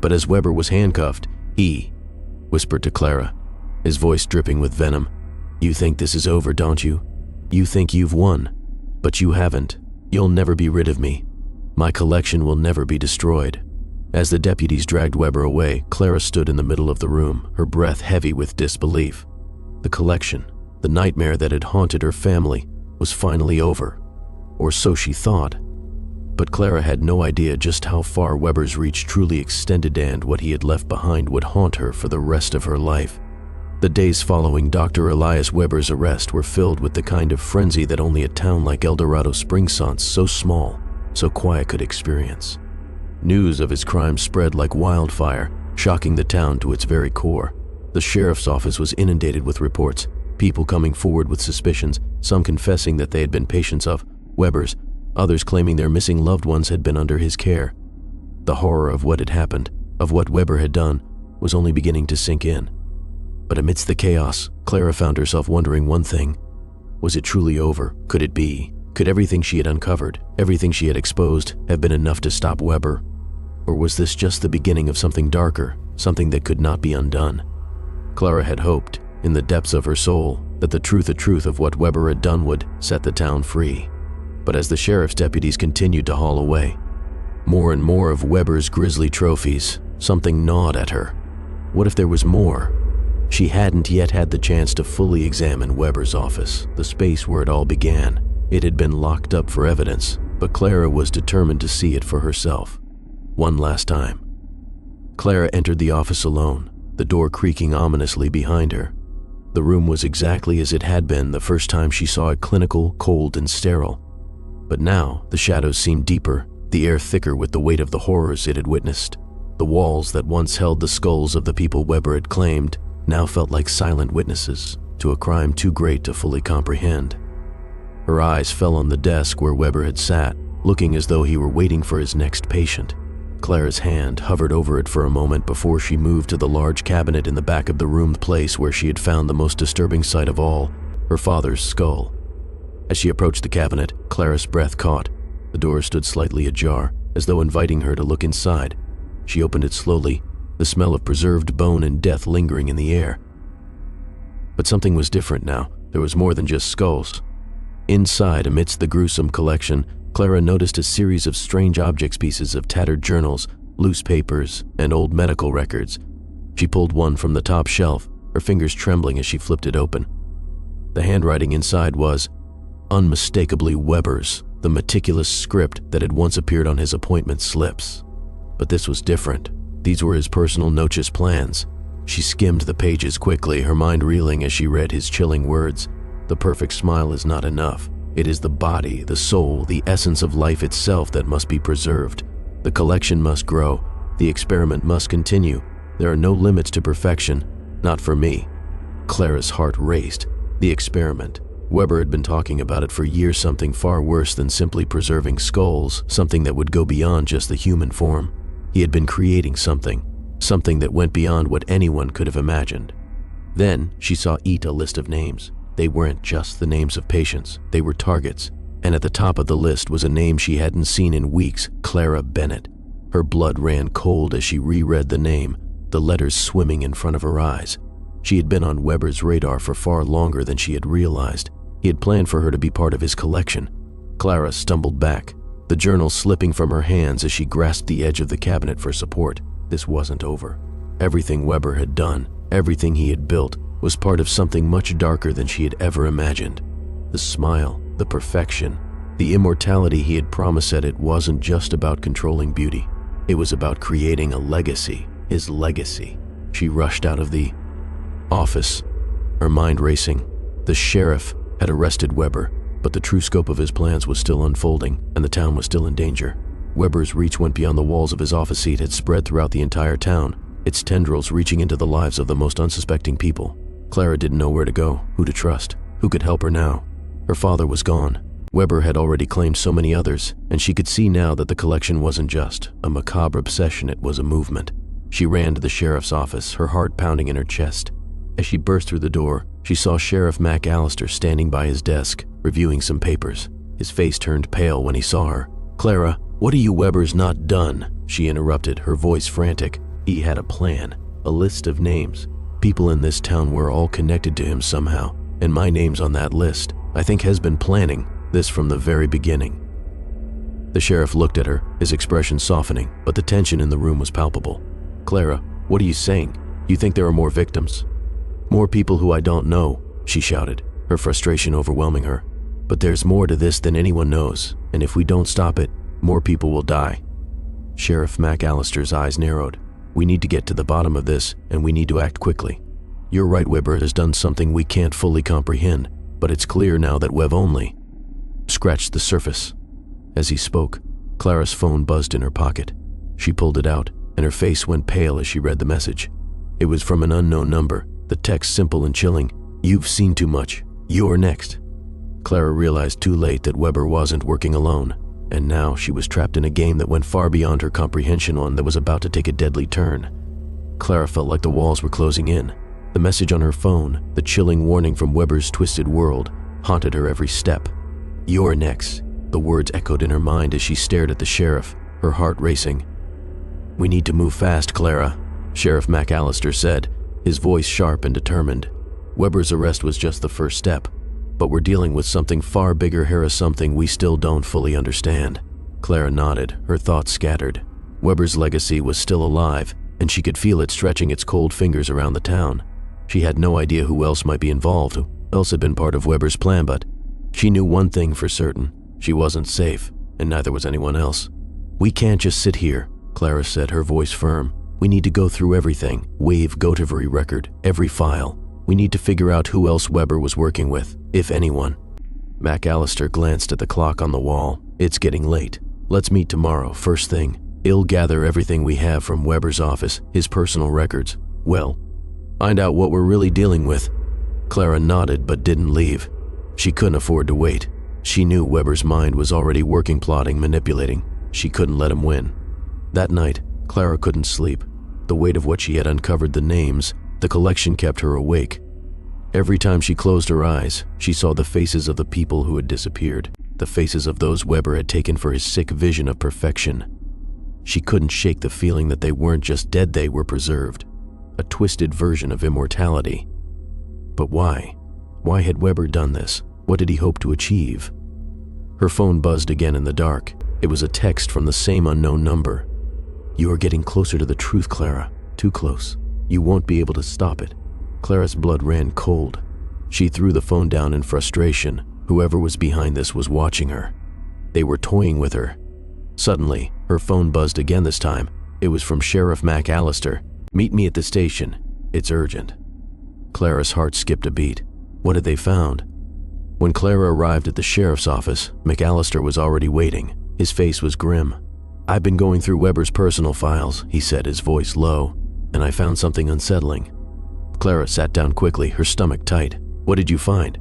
But as Weber was handcuffed, he whispered to Clara, his voice dripping with venom, "You think this is over, don't you? You think you've won, but you haven't. "You'll never be rid of me. My collection will never be destroyed." As the deputies dragged Weber away, Clara stood in the middle of the room, her breath heavy with disbelief. The collection, the nightmare that had haunted her family, was finally over. Or so she thought. But Clara had no idea just how far Weber's reach truly extended and what he had left behind would haunt her for the rest of her life. The days following Dr. Elias Weber's arrest were filled with the kind of frenzy that only a town like El Dorado Springs, so small, so quiet, could experience. News of his crime spread like wildfire, shocking the town to its very core. The sheriff's office was inundated with reports, people coming forward with suspicions, some confessing that they had been patients of Weber's, others claiming their missing loved ones had been under his care. The horror of what had happened, of what Weber had done, was only beginning to sink in. But amidst the chaos, Clara found herself wondering one thing. Was it truly over? Could it be? Could everything she had uncovered, everything she had exposed, have been enough to stop Weber? Or was this just the beginning of something darker, something that could not be undone? Clara had hoped, in the depths of her soul, that the truth of what Weber had done would set the town free. But as the sheriff's deputies continued to haul away, more and more of Weber's grisly trophies, something gnawed at her. What if there was more? She hadn't yet had the chance to fully examine Weber's office, the space where it all began. It had been locked up for evidence, but Clara was determined to see it for herself. One last time. Clara entered the office alone, the door creaking ominously behind her. The room was exactly as it had been the first time she saw it, clinical, cold, and sterile. But now the shadows seemed deeper, the air thicker with the weight of the horrors it had witnessed. The walls that once held the skulls of the people Weber had claimed now felt like silent witnesses to a crime too great to fully comprehend. Her eyes fell on the desk where Weber had sat, looking as though he were waiting for his next patient. Clara's hand hovered over it for a moment before she moved to the large cabinet in the back of the room, the place where she had found the most disturbing sight of all, her father's skull. As she approached the cabinet, Clara's breath caught. The door stood slightly ajar, as though inviting her to look inside. She opened it slowly, the smell of preserved bone and death lingering in the air. But something was different now. There was more than just skulls. Inside, amidst the gruesome collection, Clara noticed a series of strange objects, pieces of tattered journals, loose papers, and old medical records. She pulled one from the top shelf, her fingers trembling as she flipped it open. The handwriting inside was unmistakably Weber's, the meticulous script that had once appeared on his appointment slips. But this was different. These were his personal notice plans. She skimmed the pages quickly, her mind reeling as she read his chilling words. The perfect smile is not enough. It is the body, the soul, the essence of life itself that must be preserved. The collection must grow. The experiment must continue. There are no limits to perfection. Not for me. Clara's heart raced. The experiment. Weber had been talking about it for years, something far worse than simply preserving skulls, something that would go beyond just the human form. He had been creating something that went beyond what anyone could have imagined. Then she saw a list of names. They weren't just the names of patients, they were targets, and at the top of the list was a name she hadn't seen in weeks, Clara Bennett. Her blood ran cold as she reread the name, the letters swimming in front of her eyes. She had been on Weber's radar for far longer than she had realized. He had planned for her to be part of his collection. Clara stumbled back, the journal slipping from her hands as she grasped the edge of the cabinet for support. This wasn't over. Everything Weber had done, everything he had built, was part of something much darker than she had ever imagined. The smile, the perfection, the immortality he had promised at it wasn't just about controlling beauty. It was about creating a legacy, his legacy. She rushed out of the office, her mind racing. The sheriff had arrested Weber, but the true scope of his plans was still unfolding, and the town was still in danger. Weber's reach went beyond the walls of his office seat, had spread throughout the entire town, its tendrils reaching into the lives of the most unsuspecting people. Clara didn't know where to go, who to trust, who could help her now. Her father was gone. Weber had already claimed so many others, and she could see now that the collection wasn't just a macabre obsession, it was a movement. She ran to the sheriff's office, her heart pounding in her chest. As she burst through the door, she saw Sheriff McAllister standing by his desk, reviewing some papers. His face turned pale when he saw her. "Clara, what are you Weber's not done?" she interrupted, her voice frantic. He had a plan, a list of names. People in this town were all connected to him somehow, and my name's on that list. I think has been planning this from the very beginning. The sheriff looked at her, his expression softening, but the tension in the room was palpable. "Clara, what are you saying? You think there are more victims?" "More people who I don't know," she shouted, her frustration overwhelming her. "But there's more to this than anyone knows, and if we don't stop it, more people will die." Sheriff McAllister's eyes narrowed. "We need to get to the bottom of this, and we need to act quickly. You're right, Weber has done something we can't fully comprehend, but it's clear now that we've only scratched the surface." As he spoke, Clara's phone buzzed in her pocket. She pulled it out, and her face went pale as she read the message. It was from an unknown number, the text simple and chilling. "You've seen too much. You're next." Clara realized too late that Weber wasn't working alone, and now she was trapped in a game that went far beyond her comprehension, one that was about to take a deadly turn. Clara felt like the walls were closing in. The message on her phone, the chilling warning from Weber's twisted world, haunted her every step. "You're next." The words echoed in her mind as she stared at the sheriff, her heart racing. "We need to move fast, Clara," Sheriff McAllister said, his voice sharp and determined. "Weber's arrest was just the first step, but we're dealing with something far bigger here, something we still don't fully understand." Clara nodded, her thoughts scattered. Weber's legacy was still alive, and she could feel it stretching its cold fingers around the town. She had no idea who else might be involved, who else had been part of Weber's plan, but she knew one thing for certain. She wasn't safe, and neither was anyone else. "We can't just sit here," Clara said, her voice firm. "We need to go through everything, go to every record, every file. We need to figure out who else Weber was working with, if anyone." McAllister glanced at the clock on the wall. "It's getting late. Let's meet tomorrow, first thing. I'll gather everything we have from Weber's office, his personal records. Well, find out what we're really dealing with." Clara nodded but didn't leave. She couldn't afford to wait. She knew Weber's mind was already working, plotting, manipulating. She couldn't let him win. That night, Clara couldn't sleep. The weight of what she had uncovered, the names, the collection kept her awake. Every time she closed her eyes, she saw the faces of the people who had disappeared, the faces of those Weber had taken for his sick vision of perfection. She couldn't shake the feeling that they weren't just dead, they were preserved. A twisted version of immortality. But why? Why had Weber done this? What did he hope to achieve? Her phone buzzed again in the dark. It was a text from the same unknown number. "You are getting closer to the truth, Clara. Too close. You won't be able to stop it." Clara's blood ran cold. She threw the phone down in frustration. Whoever was behind this was watching her. They were toying with her. Suddenly, her phone buzzed again this time. It was from Sheriff McAllister. "Meet me at the station. It's urgent." Clara's heart skipped a beat. What had they found? When Clara arrived at the sheriff's office, McAllister was already waiting. His face was grim. "I've been going through Weber's personal files," he said, his voice low, "and I found something unsettling." Clara sat down quickly, her stomach tight. "What did you find?"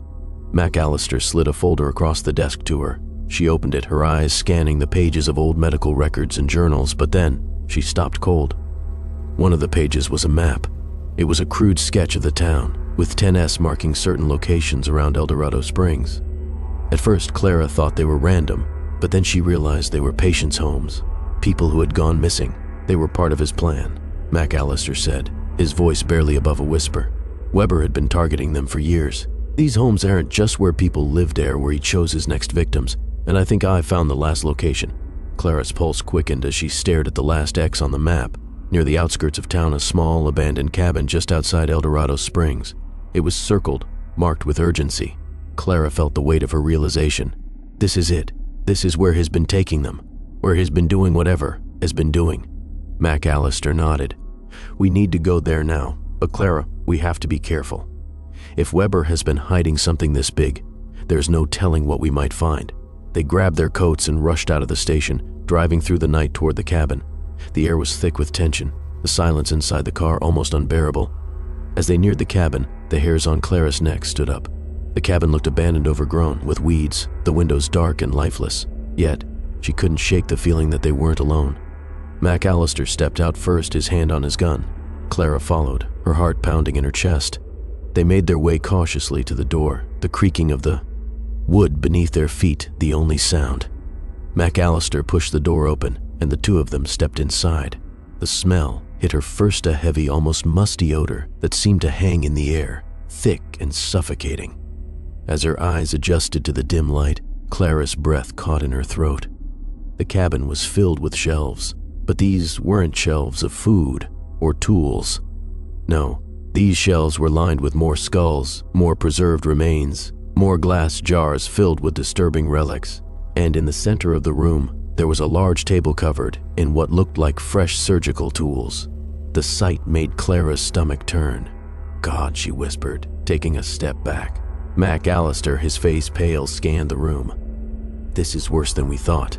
McAllister slid a folder across the desk to her. She opened it, her eyes scanning the pages of old medical records and journals, but then she stopped cold. One of the pages was a map. It was a crude sketch of the town, with 10S marking certain locations around El Dorado Springs. At first, Clara thought they were random, but then she realized they were patients' homes, people who had gone missing. They were part of his plan, McAllister said, his voice barely above a whisper. Weber had been targeting them for years. "These homes aren't just where people lived there, where he chose his next victims, and I think I found the last location." Clara's pulse quickened as she stared at the last X on the map. Near the outskirts of town, a small, abandoned cabin just outside El Dorado Springs. It was circled, marked with urgency. Clara felt the weight of her realization. This is it. This is where he's been taking them, where he's been doing whatever has been doing. McAllister nodded. "We need to go there now, but Clara, we have to be careful. If Weber has been hiding something this big, there's no telling what we might find." They grabbed their coats and rushed out of the station, driving through the night toward the cabin. The air was thick with tension, the silence inside the car almost unbearable. As they neared the cabin, the hairs on Clara's neck stood up. The cabin looked abandoned, overgrown, with weeds, the windows dark and lifeless. Yet, she couldn't shake the feeling that they weren't alone. McAllister stepped out first, his hand on his gun. Clara followed, her heart pounding in her chest. They made their way cautiously to the door, the creaking of the wood beneath their feet the only sound. McAllister pushed the door open, and the two of them stepped inside. The smell hit her first, a heavy, almost musty odor that seemed to hang in the air, thick and suffocating. As her eyes adjusted to the dim light, Clara's breath caught in her throat. The cabin was filled with shelves, but these weren't shelves of food or tools. No, these shelves were lined with more skulls, more preserved remains, more glass jars filled with disturbing relics. And in the center of the room, there was a large table covered in what looked like fresh surgical tools. The sight made Clara's stomach turn. "God," she whispered, taking a step back. McAllister, his face pale, scanned the room. "This is worse than we thought."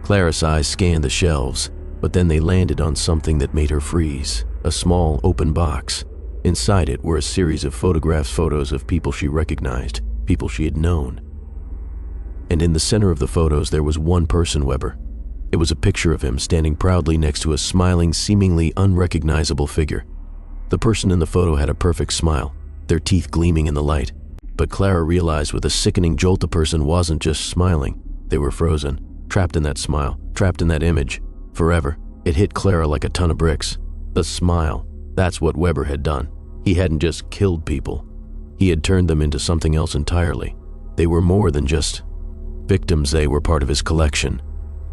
Clara's eyes scanned the shelves, but then they landed on something that made her freeze. A small, open box. Inside it were a series of photos of people she recognized, people she had known. And in the center of the photos there was one person, Weber. It was a picture of him standing proudly next to a smiling, seemingly unrecognizable figure. The person in the photo had a perfect smile, their teeth gleaming in the light. But Clara realized with a sickening jolt the person wasn't just smiling. They were frozen, trapped in that smile, trapped in that image, forever. It hit Clara like a ton of bricks. The smile, that's what Weber had done. He hadn't just killed people. He had turned them into something else entirely. They were more than just victims. They were part of his collection,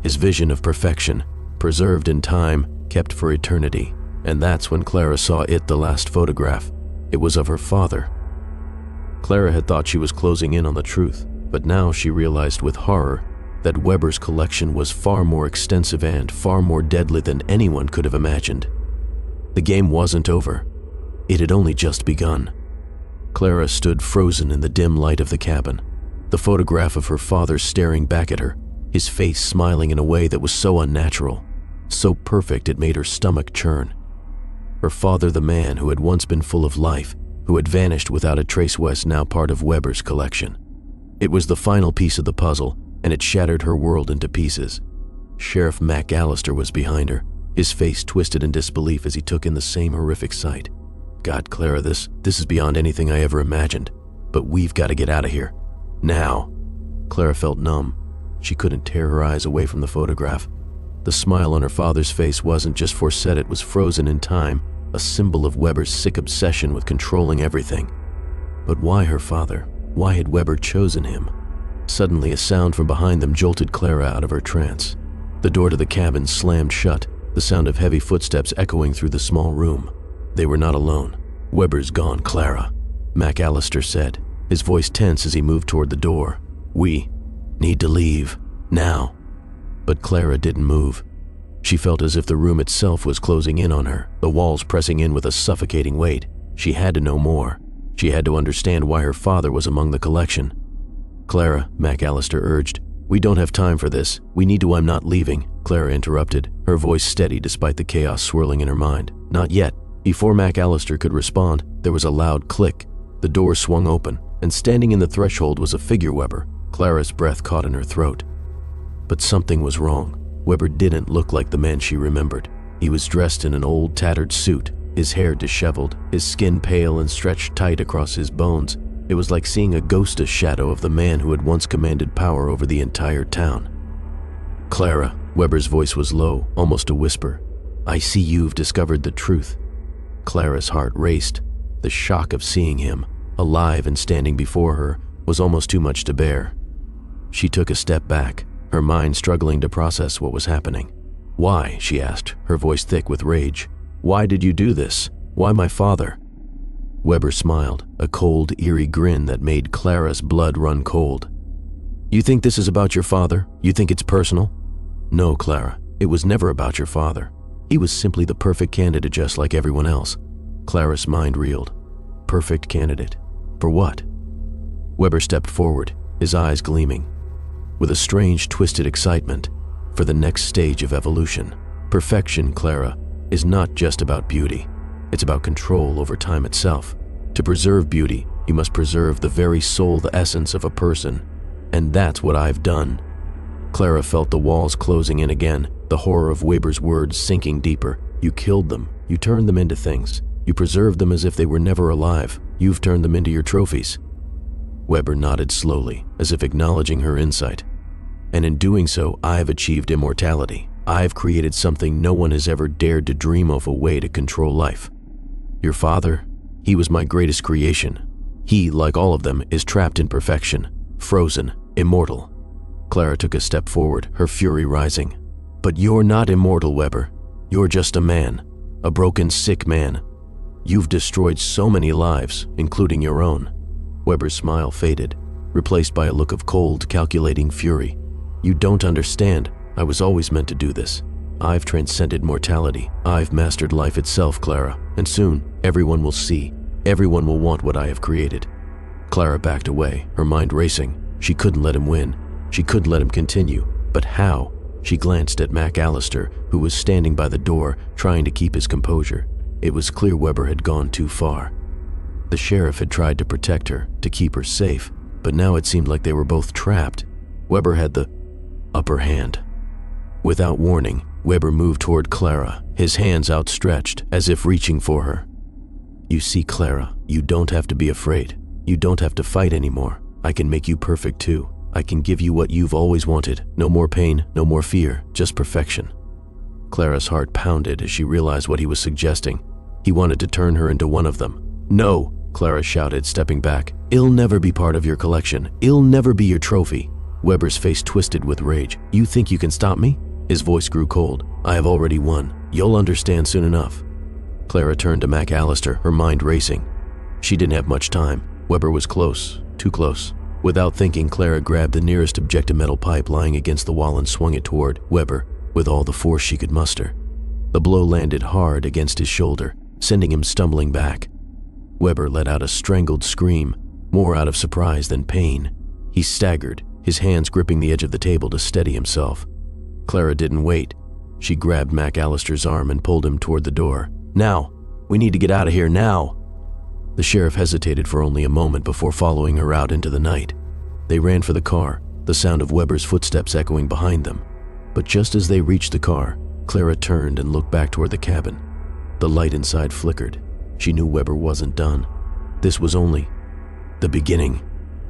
his vision of perfection, preserved in time, kept for eternity. And that's when Clara saw it, the last photograph. It was of her father. Clara had thought she was closing in on the truth, but now she realized with horror that Weber's collection was far more extensive and far more deadly than anyone could have imagined. The game wasn't over. It had only just begun. Clara stood frozen in the dim light of the cabin, the photograph of her father staring back at her, his face smiling in a way that was so unnatural, so perfect it made her stomach churn. Her father, the man who had once been full of life, who had vanished without a trace, was now part of Weber's collection. It was the final piece of the puzzle, and it shattered her world into pieces. Sheriff McAllister was behind her, his face twisted in disbelief as he took in the same horrific sight. "God, Clara, this is beyond anything I ever imagined. But we've got to get out of here. Now." Clara felt numb. She couldn't tear her eyes away from the photograph. The smile on her father's face wasn't just forset, it was frozen in time, a symbol of Weber's sick obsession with controlling everything. But why her father? Why had Weber chosen him? Suddenly, a sound from behind them jolted Clara out of her trance. The door to the cabin slammed shut, the sound of heavy footsteps echoing through the small room. They were not alone. "Weber's gone, Clara," McAllister said, his voice tense as he moved toward the door. "We need to leave, now." But Clara didn't move. She felt as if the room itself was closing in on her, the walls pressing in with a suffocating weight. She had to know more. She had to understand why her father was among the collection. "Clara," McAllister urged, "we don't have time for this. We need to—" "I'm not leaving," Clara interrupted, her voice steady despite the chaos swirling in her mind. "Not yet." Before McAllister could respond, there was a loud click. The door swung open, and standing in the threshold was a figure, Weber. Clara's breath caught in her throat. But something was wrong. Weber didn't look like the man she remembered. He was dressed in an old, tattered suit, his hair disheveled, his skin pale and stretched tight across his bones. It was like seeing a ghost, a shadow of the man who had once commanded power over the entire town. "Clara," Weber's voice was low, almost a whisper. "I see you've discovered the truth." Clara's heart raced. The shock of seeing him, alive and standing before her, was almost too much to bear. She took a step back, her mind struggling to process what was happening. "Why?" she asked, her voice thick with rage. "Why did you do this? Why my father?" Weber smiled, a cold, eerie grin that made Clara's blood run cold. "You think this is about your father? You think it's personal?" "No, Clara, it was never about your father. He was simply the perfect candidate just like everyone else." Clara's mind reeled. Perfect candidate? For what? Weber stepped forward, his eyes gleaming. With a strange, twisted excitement, for the next stage of evolution. Perfection, Clara, is not just about beauty. It's about control over time itself. To preserve beauty, you must preserve the very soul, the essence of a person. And that's what I've done. Clara felt the walls closing in again, the horror of Weber's words sinking deeper. You killed them. You turned them into things. You preserved them as if they were never alive. You've turned them into your trophies. Weber nodded slowly, as if acknowledging her insight. And in doing so, I've achieved immortality. I've created something no one has ever dared to dream of, a way to control life. Your father, he was my greatest creation. He, like all of them, is trapped in perfection, frozen, immortal. Clara took a step forward, her fury rising. "But you're not immortal, Weber. You're just a man. A broken, sick man. You've destroyed so many lives, including your own." Weber's smile faded, replaced by a look of cold, calculating fury. "You don't understand. I was always meant to do this. I've transcended mortality. I've mastered life itself, Clara, and soon everyone will see. Everyone will want what I have created." Clara backed away, her mind racing. She couldn't let him win. She couldn't let him continue. But how? She glanced at McAllister, who was standing by the door, trying to keep his composure. It was clear Weber had gone too far. The sheriff had tried to protect her, to keep her safe, but now it seemed like they were both trapped. Weber had the upper hand. Without warning, Weber moved toward Clara, his hands outstretched, as if reaching for her. "You see, Clara, you don't have to be afraid. You don't have to fight anymore. I can make you perfect too. I can give you what you've always wanted. No more pain, no more fear, just perfection." Clara's heart pounded as she realized what he was suggesting. He wanted to turn her into one of them. "No," Clara shouted, stepping back. "It'll never be part of your collection. It'll never be your trophy." Weber's face twisted with rage. "You think you can stop me?" His voice grew cold. "I have already won. You'll understand soon enough." Clara turned to McAllister, her mind racing. She didn't have much time. Weber was close, too close. Without thinking, Clara grabbed the nearest objective metal pipe lying against the wall and swung it toward Weber with all the force she could muster. The blow landed hard against his shoulder, sending him stumbling back. Weber let out a strangled scream, more out of surprise than pain. He staggered, his hands gripping the edge of the table to steady himself. Clara didn't wait. She grabbed McAllister's arm and pulled him toward the door. "Now! We need to get out of here now!" The sheriff hesitated for only a moment before following her out into the night. They ran for the car, the sound of Weber's footsteps echoing behind them. But just as they reached the car, Clara turned and looked back toward the cabin. The light inside flickered. She knew Weber wasn't done. This was only the beginning.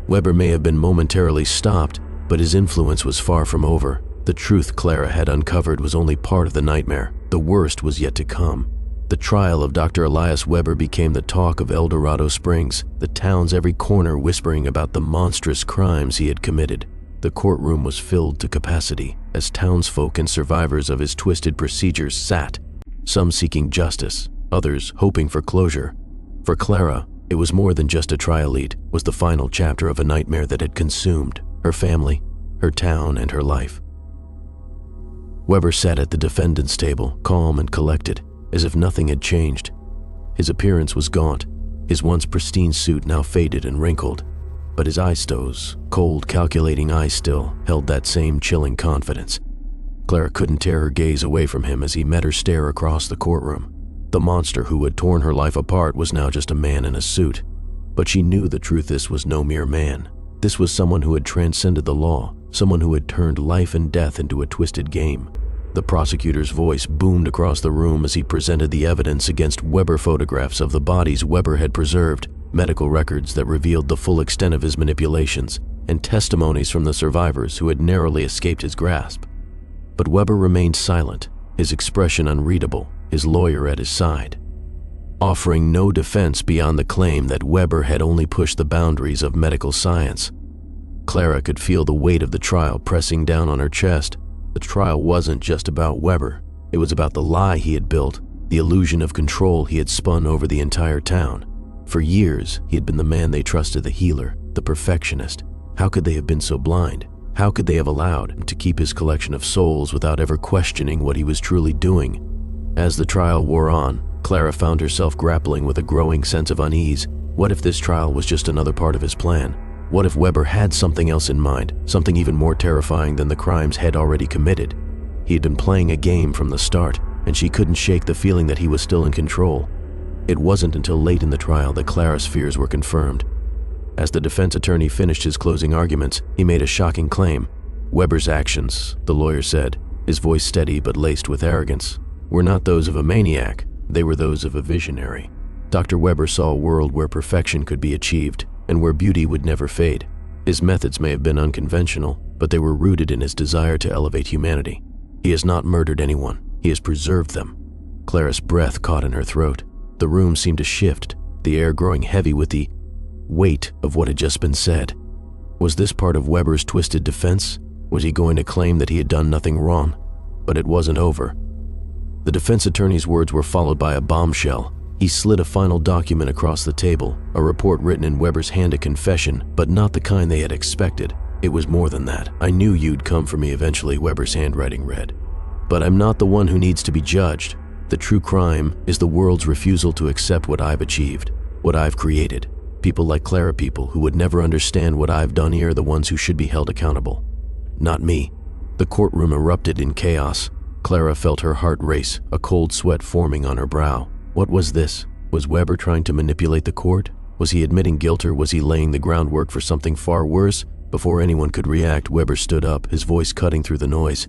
Weber may have been momentarily stopped, but his influence was far from over. The truth Clara had uncovered was only part of the nightmare. The worst was yet to come. The trial of Dr. Elias Weber became the talk of El Dorado Springs, the town's every corner whispering about the monstrous crimes he had committed. The courtroom was filled to capacity as townsfolk and survivors of his twisted procedures sat, some seeking justice, others hoping for closure. For Clara, it was more than just a trial. It was the final chapter of a nightmare that had consumed her family, her town, and her life. Weber sat at the defendant's table, calm and collected, as if nothing had changed. His appearance was gaunt, his once pristine suit now faded and wrinkled, but his eye-stows, cold, calculating eyes still, held that same chilling confidence. Clara couldn't tear her gaze away from him as he met her stare across the courtroom. The monster who had torn her life apart was now just a man in a suit, but she knew the truth. This was no mere man. This was someone who had transcended the law, someone who had turned life and death into a twisted game. The prosecutor's voice boomed across the room as he presented the evidence against Weber: photographs of the bodies Weber had preserved, medical records that revealed the full extent of his manipulations, and testimonies from the survivors who had narrowly escaped his grasp. But Weber remained silent, his expression unreadable, his lawyer at his side, offering no defense beyond the claim that Weber had only pushed the boundaries of medical science. Clara could feel the weight of the trial pressing down on her chest. The trial wasn't just about Weber. It was about the lie he had built, the illusion of control he had spun over the entire town. For years, he had been the man they trusted, the healer, the perfectionist. How could they have been so blind? How could they have allowed him to keep his collection of souls without ever questioning what he was truly doing? As the trial wore on, Clara found herself grappling with a growing sense of unease. What if this trial was just another part of his plan? What if Weber had something else in mind, something even more terrifying than the crimes he'd already committed? He had been playing a game from the start, and she couldn't shake the feeling that he was still in control. It wasn't until late in the trial that Clara's fears were confirmed. As the defense attorney finished his closing arguments, he made a shocking claim. Weber's actions, the lawyer said, his voice steady but laced with arrogance, were not those of a maniac, they were those of a visionary. Dr. Weber saw a world where perfection could be achieved, and where beauty would never fade. His methods may have been unconventional, but they were rooted in his desire to elevate humanity. He has not murdered anyone, he has preserved them. Clara's breath caught in her throat. The room seemed to shift, the air growing heavy with the weight of what had just been said. Was this part of Weber's twisted defense? Was he going to claim that he had done nothing wrong? But it wasn't over. The defense attorney's words were followed by a bombshell. He slid a final document across the table, a report written in Weber's hand, a confession, but not the kind they had expected. It was more than that. I knew you'd come for me eventually, Weber's handwriting read. But I'm not the one who needs to be judged. The true crime is the world's refusal to accept what I've achieved, what I've created. People like Clara, people who would never understand what I've done here, are the ones who should be held accountable. Not me. The courtroom erupted in chaos. Clara felt her heart race, a cold sweat forming on her brow. What was this? Was Weber trying to manipulate the court? Was he admitting guilt, or was he laying the groundwork for something far worse? Before anyone could react, Weber stood up, his voice cutting through the noise.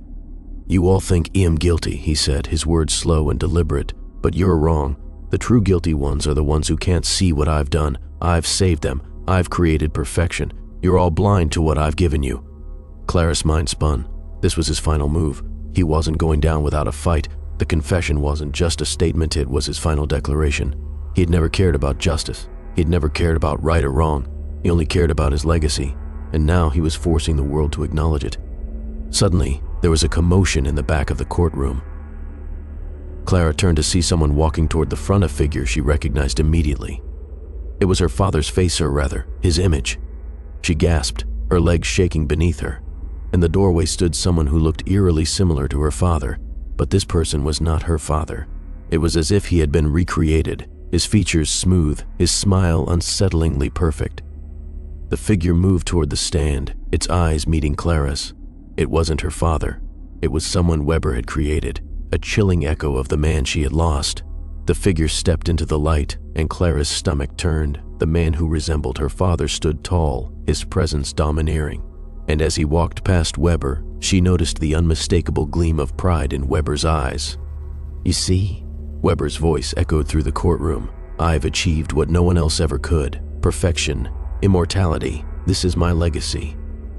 "You all think I'm guilty," he said, his words slow and deliberate. "But you're wrong. The true guilty ones are the ones who can't see what I've done. I've saved them. I've created perfection. You're all blind to what I've given you." Clara's mind spun. This was his final move. He wasn't going down without a fight. The confession wasn't just a statement, it was his final declaration. He had never cared about justice. He'd never cared about right or wrong. He only cared about his legacy, and now he was forcing the world to acknowledge it. Suddenly, there was a commotion in the back of the courtroom. Clara turned to see someone walking toward the front, a figure she recognized immediately. It was her father's face, or rather, his image. She gasped, her legs shaking beneath her. In the doorway stood someone who looked eerily similar to her father, but this person was not her father. It was as if he had been recreated, his features smooth, his smile unsettlingly perfect. The figure moved toward the stand, its eyes meeting Clara's. It wasn't her father. It was someone Weber had created, a chilling echo of the man she had lost. The figure stepped into the light, and Clara's stomach turned. The man who resembled her father stood tall, his presence domineering. And as he walked past Weber, she noticed the unmistakable gleam of pride in Weber's eyes. "You see?" Weber's voice echoed through the courtroom. "I've achieved what no one else ever could. Perfection. Immortality. This is my legacy."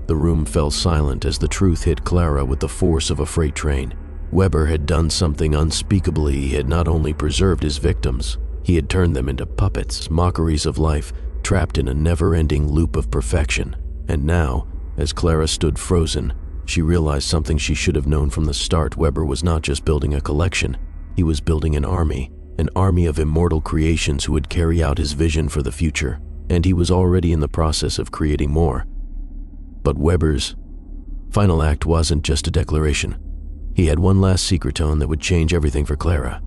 The room fell silent as the truth hit Clara with the force of a freight train. Weber had done something unspeakable. He had not only preserved his victims, he had turned them into puppets, mockeries of life, trapped in a never-ending loop of perfection. And now, as Clara stood frozen, she realized something she should have known from the start. Weber was not just building a collection, he was building an army of immortal creations who would carry out his vision for the future, and he was already in the process of creating more. But Weber's final act wasn't just a declaration. He had one last secret tone that would change everything for Clara.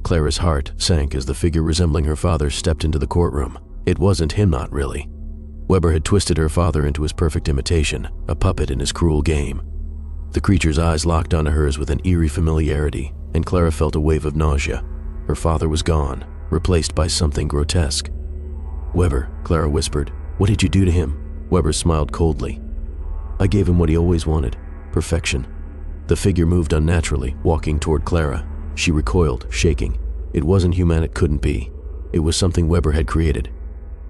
Clara's heart sank as the figure resembling her father stepped into the courtroom. It wasn't him, not really. Weber had twisted her father into his perfect imitation, a puppet in his cruel game. The creature's eyes locked onto hers with an eerie familiarity, and Clara felt a wave of nausea. Her father was gone, replaced by something grotesque. "Weber," Clara whispered, "what did you do to him?" Weber smiled coldly. "I gave him what he always wanted, perfection." The figure moved unnaturally, walking toward Clara. She recoiled, shaking. It wasn't human, it couldn't be. It was something Weber had created.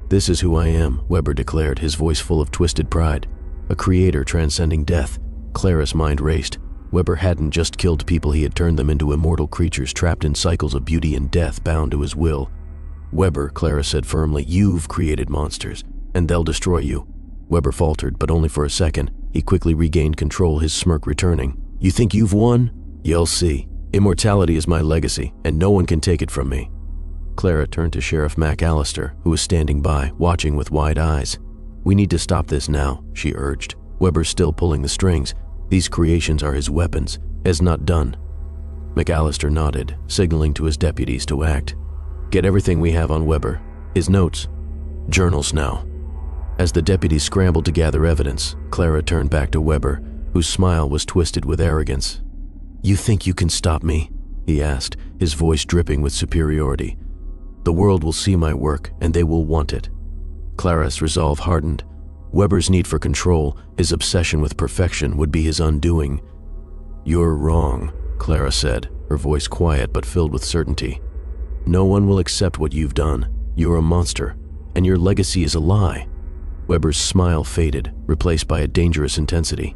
"This is who I am," Weber declared, his voice full of twisted pride. A creator transcending death. Clara's mind raced. Weber hadn't just killed people, he had turned them into immortal creatures trapped in cycles of beauty and death, bound to his will. "Weber," Clara said firmly, "you've created monsters, and they'll destroy you." Weber faltered, but only for a second. He quickly regained control, his smirk returning. "You think you've won? You'll see. Immortality is my legacy, and no one can take it from me." Clara turned to Sheriff McAllister, who was standing by, watching with wide eyes. "We need to stop this now," she urged. "Weber's still pulling the strings. These creations are his weapons, as not done." McAllister nodded, signaling to his deputies to act. "Get everything we have on Weber. His notes. Journals now." As the deputies scrambled to gather evidence, Clara turned back to Weber, whose smile was twisted with arrogance. "You think you can stop me?" he asked, his voice dripping with superiority. "The world will see my work, and they will want it." Clara's resolve hardened. Weber's need for control, his obsession with perfection, would be his undoing. "You're wrong," Clara said, her voice quiet but filled with certainty. "No one will accept what you've done. You're a monster, and your legacy is a lie." Weber's smile faded, replaced by a dangerous intensity.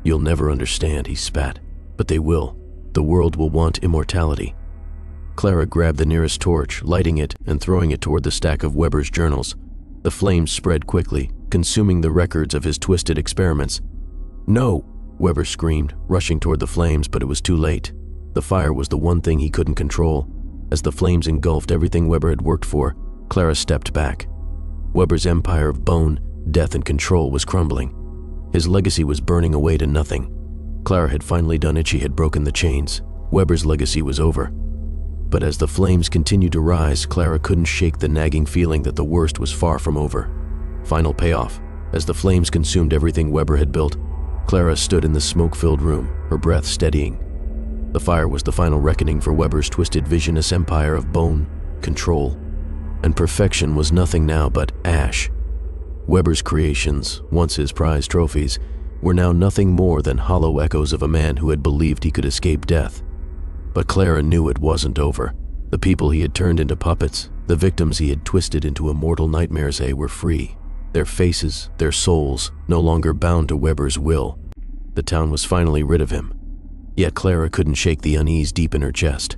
"You'll never understand," he spat. "But they will. The world will want immortality." Clara grabbed the nearest torch, lighting it and throwing it toward the stack of Weber's journals. The flames spread quickly, consuming the records of his twisted experiments. "No!" Weber screamed, rushing toward the flames, but it was too late. The fire was the one thing he couldn't control. As the flames engulfed everything Weber had worked for, Clara stepped back. Weber's empire of bone, death, and control was crumbling. His legacy was burning away to nothing. Clara had finally done it. She had broken the chains. Weber's legacy was over. But as the flames continued to rise, Clara couldn't shake the nagging feeling that the worst was far from over. Final payoff. As the flames consumed everything Weber had built, Clara stood in the smoke-filled room, her breath steadying. The fire was the final reckoning for Weber's twisted, visionless empire of bone, control, and perfection was nothing now but ash. Weber's creations, once his prized trophies, were now nothing more than hollow echoes of a man who had believed he could escape death. But Clara knew it wasn't over. The people he had turned into puppets, the victims he had twisted into immortal nightmares, were free. Their faces, their souls, no longer bound to Weber's will. The town was finally rid of him. Yet Clara couldn't shake the unease deep in her chest.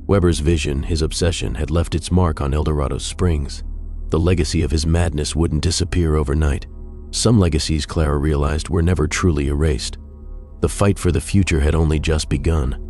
Weber's vision, his obsession, had left its mark on Eldorado's springs. The legacy of his madness wouldn't disappear overnight. Some legacies, Clara realized, were never truly erased. The fight for the future had only just begun.